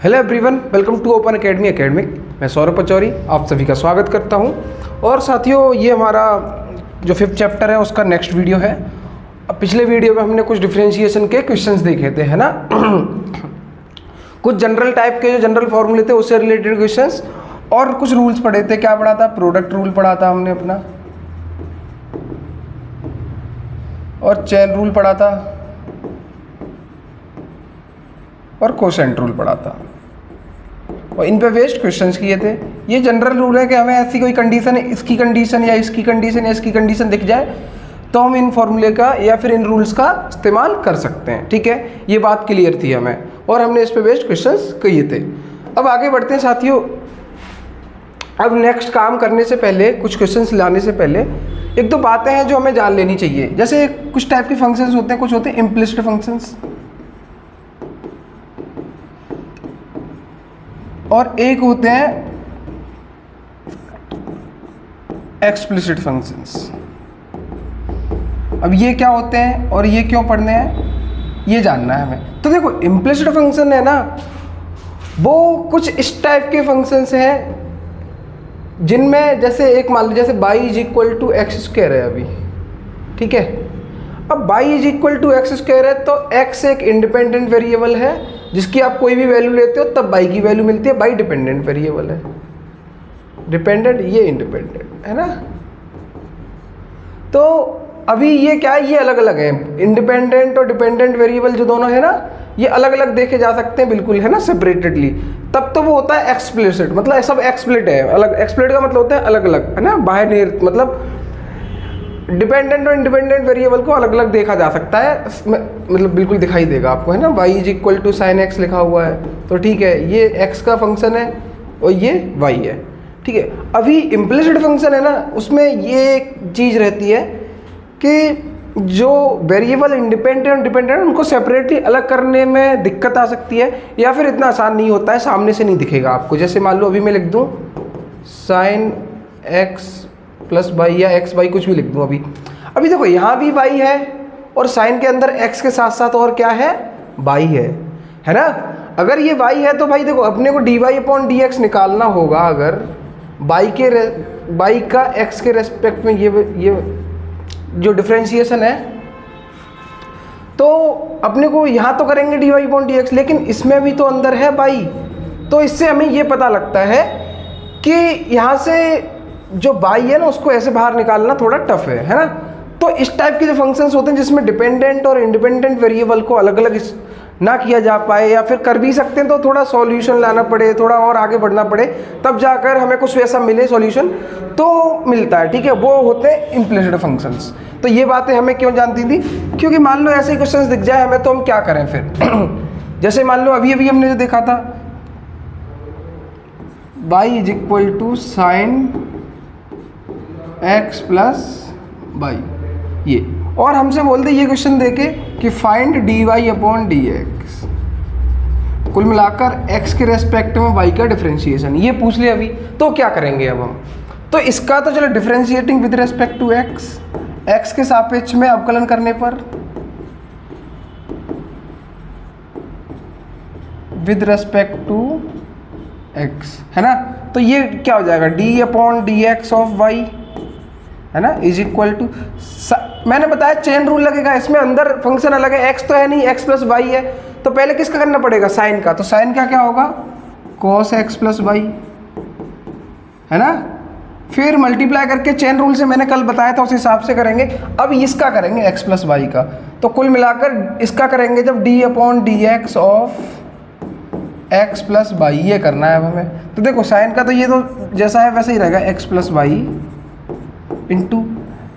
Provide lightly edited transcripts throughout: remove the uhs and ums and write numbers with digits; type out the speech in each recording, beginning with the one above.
Hello everyone, welcome to open academy academic. मैं सौरभ पचौरी आप सभी का स्वागत करता हूं। और साथियों, ये हमारा जो 5th चैप्टर है उसका नेक्स्ट वीडियो है। अब पिछले वीडियो में हमने कुछ डिफरेंशिएशन के क्वेश्चंस देखे थे, है ना। कुछ जनरल टाइप के जो जनरल फॉर्मूले थे उससे रिलेटेड क्वेश्चंस और कुछ रूल्स पढ़े थे। क्या पढ़ा था? प्रोडक्ट रूल पढ़ा था हमने अपना, और चेन रूल पढ़ा था, और कोसेंट रूल पढ़ा था, और इन पे बेस्ड क्वेश्चंस किए थे। ये जनरल रूल है कि हमें ऐसी कोई कंडीशन, इसकी कंडीशन या इसकी कंडीशन या इसकी कंडीशन दिख जाए तो हम इन फॉर्मूले का या फिर इन रूल्स का इस्तेमाल कर सकते हैं। ठीक है, ये बात क्लियर थी हमें, और हमने इस पे बेस्ड क्वेश्चंस किए थे। अब आगे बढ़ते हैं साथियों। अब नेक्स्ट काम करने से पहले, कुछ क्वेश्चंस लाने से पहले एक दो बातें हैं जो हमें जान लेनी चाहिए। जैसे कुछ टाइप के फंक्शंस होते हैं, कुछ होते हैं इम्प्लिसिट फंक्शंस और एक होते हैं एक्सप्लिसिट फंक्शंस। अब ये क्या होते हैं और ये क्यों पढ़ने हैं, ये जानना है हमें। तो देखो, इम्प्लिसिट फंक्शन है ना, वो कुछ इस टाइप के फंक्शंस हैं जिनमें जैसे एक मान लो, जैसे y is equal to x square है अभी, ठीक है। अब y is equal to x square है तो x एक इंडिपेंडेंट वेरिएबल है जिसकी आप कोई भी वैल्यू लेते हो तब y की वैल्यू मिलती है। y डिपेंडेंट वेरिएबल है, डिपेंडेंट, ये इंडिपेंडेंट है ना। तो अभी ये क्या है, ये अलग अलग है। इंडिपेंडेंट और डिपेंडेंट वेरिएबल जो दोनों है ना, ये अलग अलग देखे जा सकते हैं, बिल्कुल, है ना, सेपरेटेडली। तब तो वो होता है एक्सप्लिसिट, मतलब सब एक्सप्लिट है, अलग। एक्सप्लिट का मतलब होता है अलग अलग, है ना, बाहर, मतलब डिपेंडेंट और इंडिपेंडेंट वेरिएबल को अलग अलग देखा जा सकता है, मतलब बिल्कुल दिखाई देगा आपको, है ना। y is equal to sine x लिखा हुआ है तो ठीक है, ये x का फंक्शन है और ये y है, ठीक है। अभी इम्प्लिसिट फंक्शन है ना, उसमें ये एक चीज़ रहती है कि जो वेरिएबल इंडिपेंडेंट और डिपेंडेंट उनको सेपरेटली अलग करने में दिक्कत आ सकती है, या फिर इतना आसान नहीं होता है, सामने से नहीं दिखेगा आपको। जैसे मान लो अभी मैं लिख दूँ साइन एक्स प्लस वाई, या एक्स वाई कुछ भी लिख दूँ अभी देखो यहाँ भी वाई है और साइन के अंदर एक्स के साथ साथ और क्या है, वाई है ना। अगर ये वाई है तो भाई देखो, अपने को d y upon d x निकालना होगा। अगर वाई का एक्स के रेस्पेक्ट में ये जो डिफ्रेंशिएशन है, तो अपने को यहाँ तो करेंगे d y upon d x, लेकिन इसमें भी तो अंदर है वाई। तो इससे हमें ये पता लगता है कि यहाँ से जो y है ना, उसको ऐसे बाहर निकालना थोड़ा टफ है ना। तो इस टाइप के जो फंक्शंस होते हैं जिसमें डिपेंडेंट और इंडिपेंडेंट वेरिएबल को अलग अलग ना किया जा पाए, या फिर कर भी सकते हैं तो थोड़ा सॉल्यूशन लाना पड़े, थोड़ा और आगे बढ़ना पड़े, तब जाकर हमें कुछ वैसा मिले, सॉल्यूशन तो मिलता है, ठीक है। वो होते हैं इम्प्लिसिट फंक्शंस। तो ये बातें हमें क्यों जानती थी, क्योंकि मान लो ऐसे क्वेश्चंस दिख जाए हमें तो हम क्या करें फिर। जैसे मान लो अभी अभी हमने जो देखा था, y is equal to sine x plus y, ये, और हमसे बोलते ये क्वेश्चन देके कि find d y upon d x, कुल मिलाकर x के रेस्पेक्ट में y का डिफरेंशिएशन, ये पूछ ले अभी। तो क्या करेंगे अब हम? तो इसका तो चलो differentiating with respect to x के सापेक्ष में अवकलन करने पर विद रेस्पेक्ट टू x, है ना। तो ये क्या हो जाएगा, D upon d x of y, है ना, इज इक्वल टू, मैंने बताया चेन रूल लगेगा इसमें, अंदर फंक्शन अलग है, x तो है नहीं, x प्लस वाई है, तो पहले किसका करना पड़ेगा, साइन का। तो साइन का क्या होगा, cos x प्लस वाई, है ना। फिर मल्टीप्लाई करके चेन रूल से मैंने कल बताया था, उस हिसाब से करेंगे। अब इसका करेंगे x प्लस वाई का, तो कुल मिलाकर इसका करेंगे जब d upon d x of x plus y, ये करना है अब हमें। तो देखो साइन का तो ये तो जैसा है वैसे ही रहेगा, x plus y into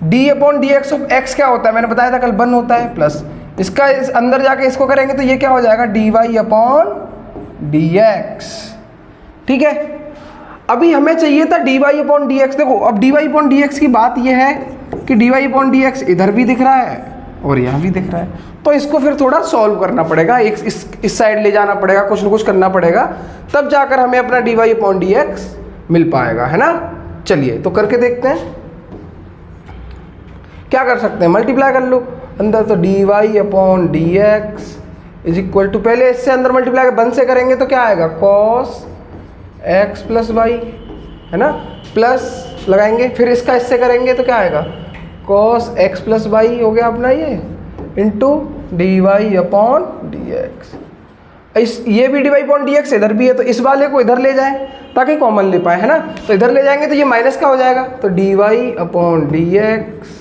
d upon d x of x क्या होता है, मैंने बताया था कल, 1 होता है, प्लस इसका इस अंदर जाके इसको करेंगे तो ये क्या हो जाएगा, d y upon d x, ठीक है। अभी हमें चाहिए था d y upon d x. देखो अब d y upon d x की बात ये है कि d y upon d x इधर भी दिख रहा है और यहाँ भी दिख रहा है, तो इसको फिर थोड़ा सॉल्व करना पड़ेगा, एक इस साइड ले जाना पड़ेगा, कुछ ना कुछ करना पड़ेगा, तब जाकर हमें अपना d y upon d x मिल पाएगा, है ना। चलिए तो करके देखते हैं क्या कर सकते हैं, मल्टीप्लाई कर लो अंदर, तो d y upon d x is equal to, पहले इससे अंदर मल्टीप्लाई 1 से करेंगे तो क्या आएगा, कॉस एक्स प्लस वाई, है ना, प्लस लगाएंगे, फिर इसका इससे करेंगे तो क्या आएगा, कॉस एक्स प्लस वाई हो गया अपना ये, into d y upon d x. ये भी d y upon d x इधर भी है, तो इस वाले को इधर ले जाएं ताकि कॉमन ले पाए, है ना, तो इधर ले जाएंगे तो ये माइनस का हो जाएगा, तो d y upon d x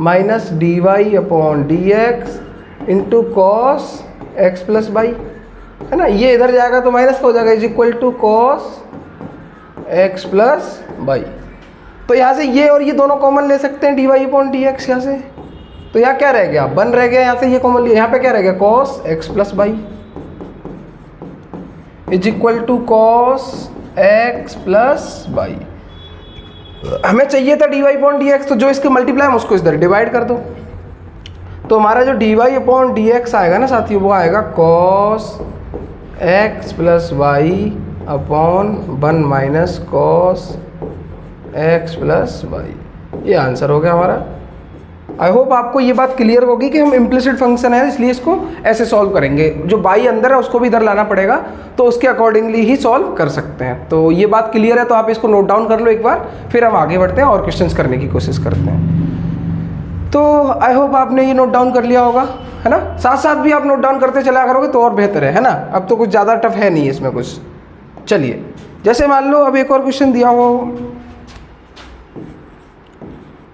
minus d y upon d x into cos x plus y, है ना, ये इधर जाएगा तो माइनस का हो जाएगा, is equal to cos x plus y. तो यहाँ से ये और ये दोनों कॉमन ले सकते हैं, d y upon d x यहाँ से, तो यहाँ क्या रह गया, 1 रह गया, यहाँ से ये कॉमन लिया, यहाँ पे क्या रह गया, cos x plus y is equal to cos x plus y. हमें चाहिए था d y upon d x, तो जो इसके मल्टीप्लाई है उसको इधर डिवाइड कर दो, तो हमारा जो d y upon d x आएगा ना साथियों, वो आएगा cos x plus y upon 1 minus cos x plus y. ये आंसर हो गया हमारा। आई होप आपको ये बात क्लियर होगी कि हम इम्प्लिसिट फंक्शन है इसलिए इसको ऐसे सॉल्व करेंगे, जो बाई अंदर है उसको भी इधर लाना पड़ेगा, तो उसके अकॉर्डिंगली ही सॉल्व कर सकते हैं। तो ये बात क्लियर है, तो आप इसको नोट डाउन कर लो एक बार, फिर हम आगे बढ़ते हैं और क्वेश्चंस करने की कोशिश करते हैं। तो आई होप आपने ये नोट डाउन कर लिया होगा, है ना, साथ साथ भी आप नोट डाउन करते चला करोगे तो और बेहतर है ना। अब तो कुछ ज़्यादा टफ है नहीं इसमें कुछ। चलिए, जैसे मान लो अब एक और क्वेश्चन दिया हो,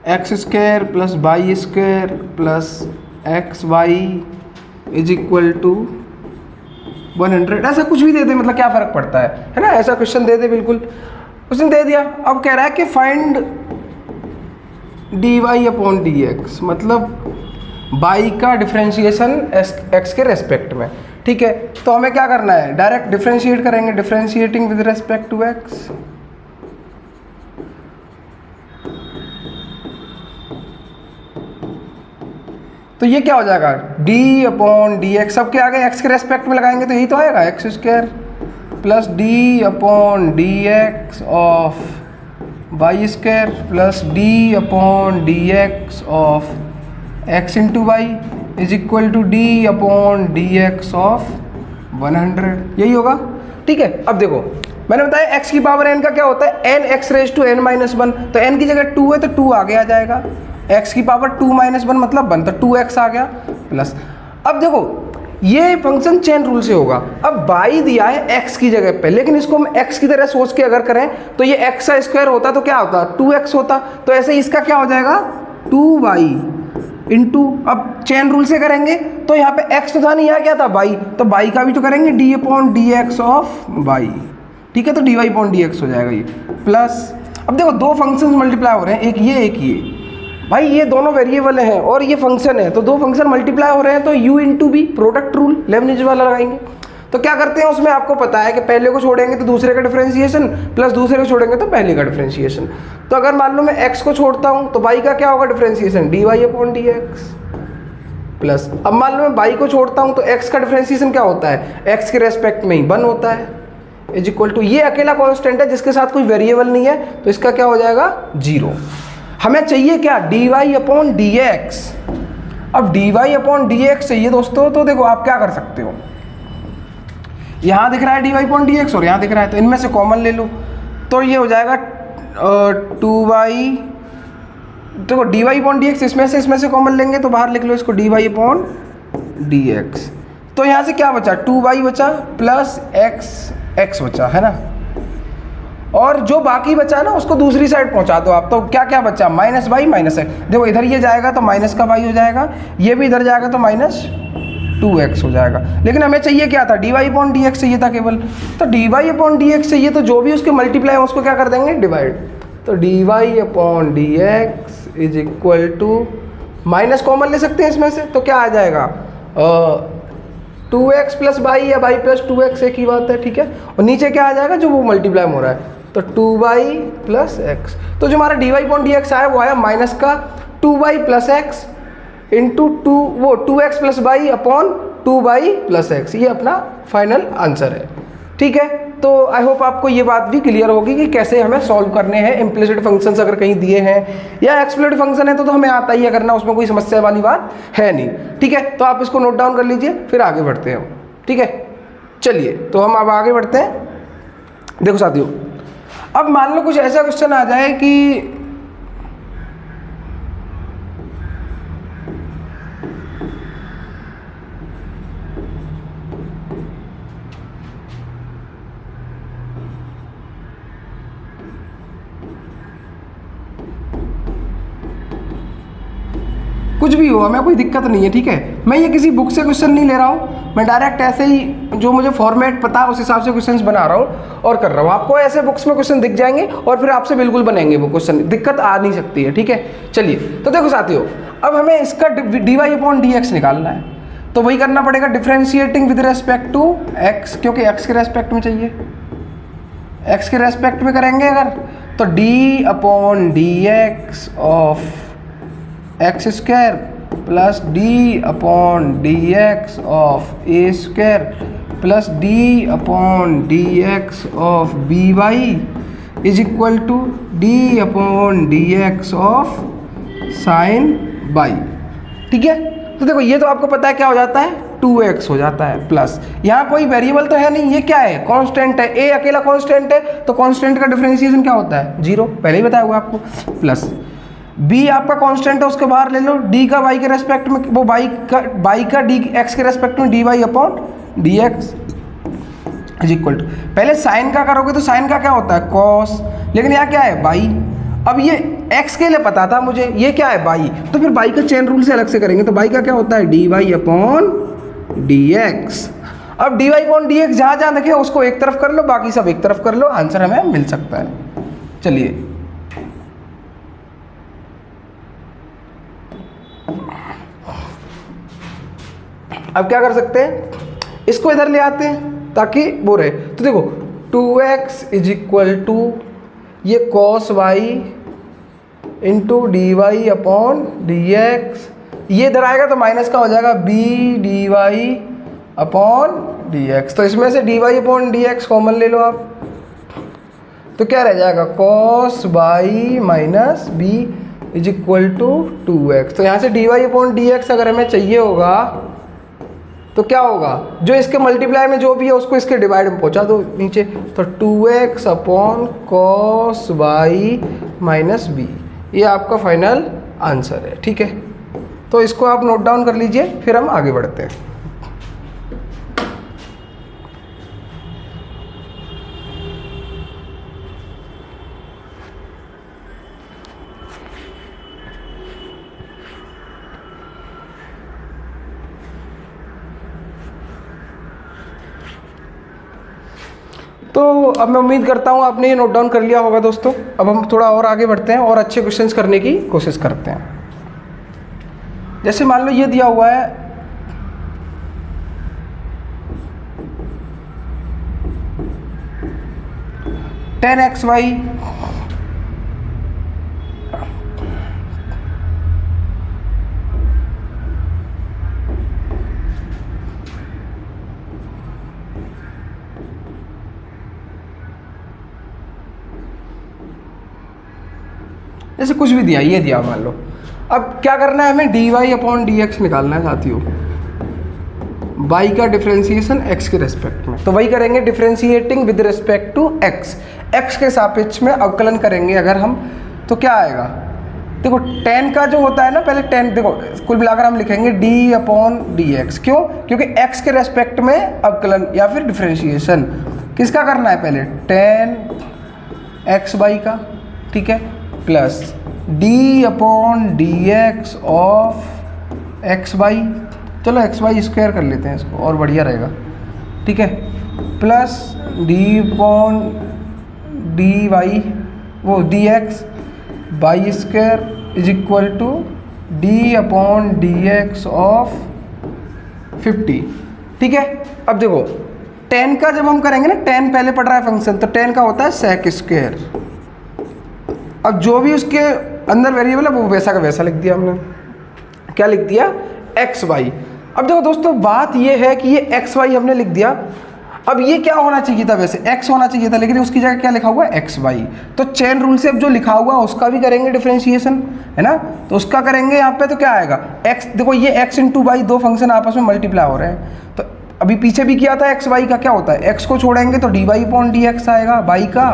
x square plus y square plus x y is equal to 100, ऐसा कुछ भी दे दे, मतलब क्या फ़र्क पड़ता है ना, ऐसा क्वेश्चन दे दे, बिल्कुल क्वेश्चन दे दिया। अब कह रहा है कि find d y upon d x, मतलब वाई का डिफ्रेंशिएशन एक्स के रेस्पेक्ट में, ठीक है। तो हमें क्या करना है, डायरेक्ट डिफ्रेंशिएट करेंगे, differentiating with respect to x. तो ये क्या हो जाएगा, d अपॉन डी एक्स, सबके आगे x के रेस्पेक्ट में लगाएंगे तो यही तो आएगा, x square plus d upon d x of y square plus d upon d x of x into y is equal to d upon d x of 100, यही होगा, ठीक है। अब देखो मैंने बताया x की पावर n का क्या होता है, n x raise to n minus 1, तो n की जगह 2 है तो 2 आगे आ जाएगा, x की पावर 2 माइनस 1 मतलब 1, तो 2x आ गया प्लस। अब देखो ये फंक्शन चेन रूल से होगा, अब y दिया है x की जगह पे, लेकिन इसको हम x की तरह सोच के अगर करें तो ये x का स्क्वायर होता तो क्या होता, 2x होता, तो ऐसे इसका क्या हो जाएगा 2y इंटू, अब चेन रूल से करेंगे तो यहाँ पे x तो था नहीं, यहाँ क्या था y, तो y का भी तो करेंगे d upon d x of y, ठीक है, तो dy अपॉन डी एक्स हो जाएगा ये प्लस। अब देखो दो फंक्शंस मल्टीप्लाई हो रहे हैं, एक ये भाई, ये दोनों वेरिएबल हैं और ये फंक्शन है, तो दो फंक्शन मल्टीप्लाई हो रहे हैं, तो u into b product rule Leibniz वाला लगाएंगे। तो क्या करते हैं उसमें, आपको पता है कि पहले को छोड़ेंगे तो दूसरे का डिफरेंशिएशन प्लस दूसरे को छोड़ेंगे तो पहले का डिफरेंशिएशन। तो अगर मान लो मैं x को छोड़ता हूँ तो y का क्या होगा differentiation, d y upon d x plus. अब मान लो मैं y को छोड़ता हूँ तो x का डिफरेंशिएशन क्या होता है, x के रेस्पेक्ट में ही 1 होता है, इज इक्वल टू, ये अकेला कॉन्स्टेंट है जिसके साथ कोई वेरिएबल नहीं है, तो इसका क्या हो जाएगा 0। हमें चाहिए क्या, d y upon d x. अब d y upon d x चाहिए दोस्तों, तो देखो आप क्या कर सकते हो, यहाँ दिख रहा है d y upon d x और यहाँ दिख रहा है, तो इनमें से कॉमन ले लो, तो ये हो जाएगा 2y, देखो d y upon d x इसमें से कॉमन लेंगे तो बाहर लिख लो इसको d y upon d x. तो यहाँ से क्या बचा, 2y बचा प्लस x बचा, है ना, और जो बाकी बचा ना उसको दूसरी साइड पहुंचा दो आप, तो क्या क्या बचा, माइनस वाई माइनस है, देखो इधर ये जाएगा तो माइनस का वाई हो जाएगा, ये भी इधर जाएगा तो माइनस 2x हो जाएगा। लेकिन हमें चाहिए क्या था, d y upon d x चाहिए था केवल, तो d y upon d x चाहिए, तो जो भी उसके मल्टीप्लाई है उसको क्या कर देंगे, डिवाइड, तो d y upon d x is equal to, minus common ले सकते हैं इसमें से, तो क्या आ जाएगा 2x प्लस वाई या वाई प्लस 2x, एक ही बात है, ठीक है, और नीचे क्या आ जाएगा जो वो मल्टीप्लाई हो रहा है, तो 2y प्लस एक्स। तो जो हमारा d y upon d x आया वो आया माइनस का 2y plus x into 2x plus y upon 2y plus x, ये अपना फाइनल आंसर है। ठीक है, तो आई होप आपको ये बात भी क्लियर होगी कि कैसे हमें सॉल्व करने हैं इम्प्लिसिट फंक्शंस अगर कहीं दिए हैं या एक्सप्लिसिट फंक्शन है तो हमें आता ही है करना, उसमें कोई समस्या वाली बात है नहीं। ठीक है, तो आप इसको नोट डाउन कर लीजिए, फिर आगे बढ़ते हैं हम। ठीक है, चलिए तो हम अब आगे बढ़ते हैं। देखो साथियों, अब मान लो कुछ ऐसा क्वेश्चन आ जाए कि कुछ भी हो, हमें कोई दिक्कत नहीं है। ठीक है, मैं ये किसी बुक से क्वेश्चन नहीं ले रहा हूँ, मैं डायरेक्ट ऐसे ही जो मुझे फॉर्मेट पता है उस हिसाब से क्वेश्चंस बना रहा हूँ और कर रहा हूँ। आपको ऐसे बुक्स में क्वेश्चन दिख जाएंगे और फिर आपसे बिल्कुल बनेंगे वो क्वेश्चन, दिक्कत आ नहीं सकती है। ठीक है, चलिए तो देखो साथियों, अब हमें इसका dy/dx निकालना है, तो वही करना पड़ेगा differentiating with respect to x, क्योंकि x के रेस्पेक्ट में चाहिए। x के रेस्पेक्ट में करेंगे अगर तो d/dx of x square plus d/dx of a square plus d/dx of by is equal to d/dx of sine by. ठीक है, तो देखो ये तो आपको पता है क्या हो जाता है, 2x हो जाता है प्लस, यहाँ कोई वेरिएबल तो है नहीं, ये क्या है, कांस्टेंट है, a अकेला कांस्टेंट है, तो कांस्टेंट का डिफरेंशिएशन क्या होता है, 0, पहले ही बताया हुआ आपको, प्लस b आपका कांस्टेंट है, उसके बाहर ले लो, d का y के रेस्पेक्ट में, वो y का d x के रेस्पेक्ट में dy/dx इज इक्वल टू, पहले साइन का करोगे तो साइन का क्या होता है, cos, लेकिन यहाँ क्या है y। अब ये x के लिए पता था मुझे, ये क्या है y, तो फिर y का चेन रूल से अलग से करेंगे, तो y का क्या होता है dy/dx। अब dy/dx जहाँ जहाँ देखे उसको एक तरफ कर लो, बाकी सब एक तरफ कर लो, आंसर हमें मिल सकता है। चलिए अब क्या कर सकते हैं, इसको इधर ले आते हैं ताकि वो रहे, तो देखो 2x इज इक्वल टू ये cos y इंटू dy/dx, ये इधर आएगा तो माइनस का हो जाएगा b dy/dx, तो इसमें से dy/dx कॉमन ले लो आप, तो क्या रह जाएगा cos y minus b is equal to 2x। तो यहाँ से dy/dx अगर हमें चाहिए होगा तो क्या होगा, जो इसके मल्टीप्लाई में जो भी है उसको इसके डिवाइड में पहुंचा दो नीचे, तो 2x/cos y माइनस b, ये आपका फाइनल आंसर है। ठीक है, तो इसको आप नोट डाउन कर लीजिए, फिर हम आगे बढ़ते हैं। तो अब मैं उम्मीद करता हूँ आपने ये नोट डाउन कर लिया होगा दोस्तों। अब हम थोड़ा और आगे बढ़ते हैं और अच्छे क्वेश्चंस करने की कोशिश करते हैं। जैसे मान लो ये दिया हुआ है tan xy जैसे कुछ भी दिया, ये दिया मान लो। अब क्या करना है हमें, dy/dx निकालना है साथियों, y का डिफरेंशिएशन x के रेस्पेक्ट में, तो वही करेंगे differentiating with respect to x, x के सापेक्ष में अवकलन करेंगे अगर हम, तो क्या आएगा, देखो tan का जो होता है ना, पहले tan देखो कुल मिलाकर हम लिखेंगे d/dx, क्यों, क्योंकि x के रेस्पेक्ट में अवकलन या फिर डिफरेंशिएशन किसका करना है, पहले tan xy का, ठीक है, प्लस d/dx ऑफ xy, चलो xy स्क्वायर कर लेते हैं इसको और बढ़िया रहेगा, ठीक है, प्लस d/dy वो dx y square is equal to d/dx of 50। ठीक है, अब देखो tan का जब हम करेंगे ना, tan पहले पढ़ रहा है फंक्शन, तो tan का होता है sec स्क्वायर, अब जो भी उसके अंदर वेरिएबल है वो वैसा का वैसा लिख दिया हमने, क्या लिख दिया, xy। अब देखो दोस्तों बात ये है कि ये xy हमने लिख दिया, अब ये क्या होना चाहिए था, वैसे x होना चाहिए था, लेकिन उसकी जगह क्या लिखा हुआ है एक्स वाई। तो चेन रूल से अब जो लिखा हुआ है उसका भी करेंगे डिफरेंशिएशन, है ना। तो उसका करेंगे यहाँ पे, तो क्या आएगा x, देखो ये x इंटू वाई, दो फंक्शन आपस में मल्टीप्लाई हो रहे हैं। तो अभी पीछे भी किया था एक्स वाई का, क्या होता है x को छोड़ेंगे तो dy अपॉन डी एक्स आएगा वाई का,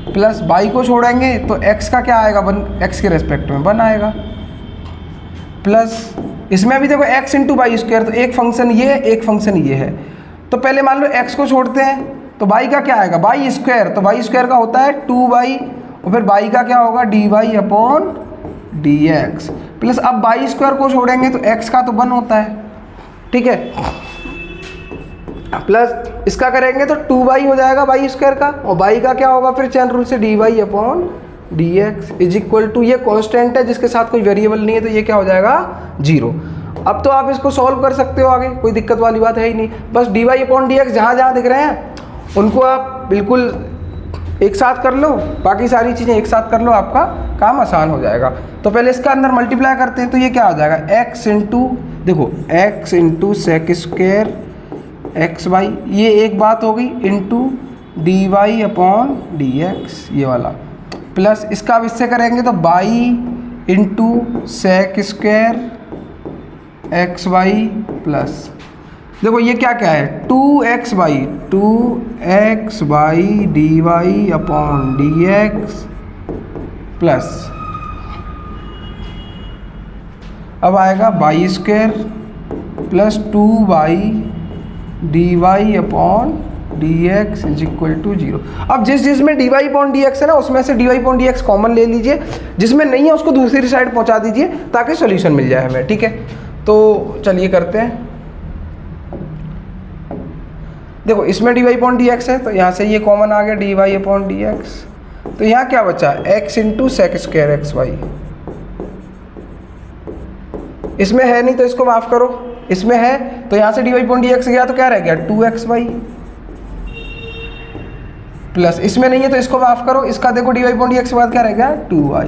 प्लस y को छोड़ेंगे तो x का क्या आएगा, 1 x के रेस्पेक्ट में 1 आएगा, प्लस इसमें भी देखो x इंटू वाई स्क्वायर, तो एक फंक्शन ये है एक फंक्शन ये है। तो पहले मान लो x को छोड़ते हैं तो y का क्या आएगा वाई स्क्वायर, तो वाई स्क्वायर का होता है 2y, और फिर y का क्या होगा dy upon d x, plus अब वाई स्क्वायर को छोड़ेंगे तो x का तो 1 होता है, ठीक है, प्लस इसका करेंगे तो 2y हो जाएगा वाई स्क्वायर का, और y का क्या होगा फिर चैन रूल से dy upon d x is equal to, ये कांस्टेंट है जिसके साथ कोई वेरिएबल नहीं है, तो ये क्या हो जाएगा 0। अब तो आप इसको सॉल्व कर सकते हो आगे, कोई दिक्कत वाली बात है ही नहीं। बस dy अपॉन डी एक्स जहाँ जहाँ दिख रहे हैं उनको आप बिल्कुल एक साथ कर लो, बाकी सारी चीज़ें एक साथ कर लो, आपका काम आसान हो जाएगा। तो पहले इसका अंदर मल्टीप्लाई करते हैं, तो ये क्या हो जाएगा x इंटू, देखो x into sec square x y, ये एक बात हो गई, into d y upon d x ये वाला, प्लस इसका अब इससे करेंगे तो by into sec square x y, plus देखो ये क्या क्या है 2x y d y upon d x, plus अब आएगा y square plus 2y d y upon d x is equal to 0। अब जिसमें d y upon d x है ना, उसमें से d y upon d x common ले लीजिए, जिसमें नहीं है उसको दूसरी साइड पहुंचा दीजिए ताकि सॉल्यूशन मिल जाए हमें, ठीक है। तो चलिए करते हैं, देखो इसमें d y upon d x है तो यहाँ से ये कॉमन आ गया d y upon d x, तो यहाँ क्या बचा x into sec square x y, इसमें है नहीं तो इसको माफ करो, इसमें है तो यहाँ से d y upon d x गया तो क्या रह गया 2x वाई, प्लस इसमें नहीं है तो इसको माफ करो, इसका देखो d y upon d x के बाद क्या रह गया 2y,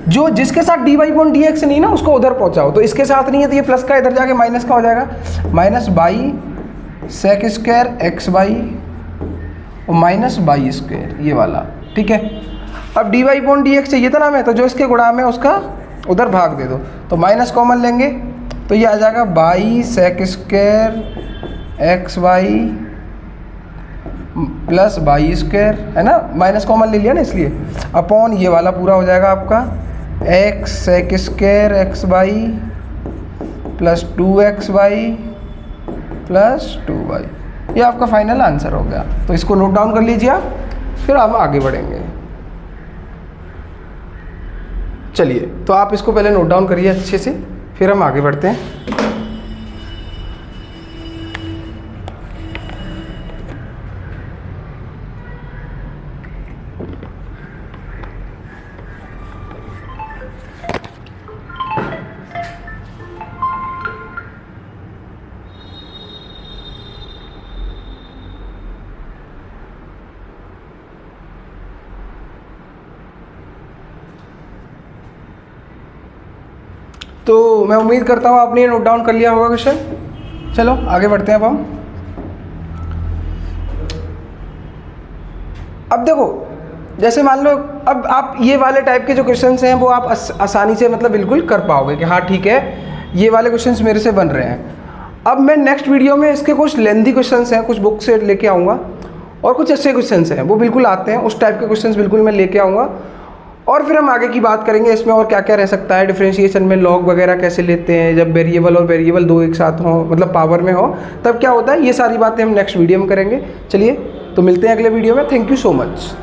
जो जिसके साथ d y upon d x नहीं ना उसको उधर पहुंचाओ, तो इसके साथ नहीं है तो ये प्लस का इधर जाके माइनस का हो जाएगा, minus by sec square x y और माइनस बाई स्क्वायर ये वाला, ठीक है। अब d y upon d x चाहिए था ना हमें, तो जो इसके गुणा में उसका उधर भाग दे दो, तो माइनस कॉमन लेंगे तो ये आ जाएगा by sec square x y plus by square, है ना, माइनस कॉमन ले लिया ना इसलिए, अपॉन ये वाला पूरा हो जाएगा आपका x sec square x y plus 2x y plus 2y, ये आपका फाइनल आंसर हो गया। तो इसको नोट डाउन कर लीजिए आप, फिर हम आगे बढ़ेंगे। चलिए तो आप इसको पहले नोट डाउन करिए अच्छे से, फिर हम आगे बढ़ते हैं। तो मैं उम्मीद करता हूँ आपने ये नोट डाउन कर लिया होगा क्वेश्चन। चलो आगे बढ़ते हैं अब हम। अब देखो जैसे मान लो अब आप ये वाले टाइप के जो क्वेश्चंस हैं वो आप आसानी से मतलब बिल्कुल कर पाओगे कि हाँ ठीक है ये वाले क्वेश्चंस मेरे से बन रहे हैं। अब मैं नेक्स्ट वीडियो में इसके कुछ लेंथी क्वेश्चंस हैं, कुछ बुक से लेके आऊँगा, और कुछ अच्छे क्वेश्चंस हैं वो बिल्कुल आते हैं, उस टाइप के क्वेश्चंस बिल्कुल मैं लेके आऊँगा, और फिर हम आगे की बात करेंगे इसमें और क्या क्या रह सकता है, डिफरेंशिएशन में लॉग वगैरह कैसे लेते हैं, जब वेरिएबल और वेरिएबल दो एक साथ हों मतलब पावर में हो तब क्या होता है, ये सारी बातें हम नेक्स्ट वीडियो में करेंगे। चलिए तो मिलते हैं अगले वीडियो में। Thank you so much.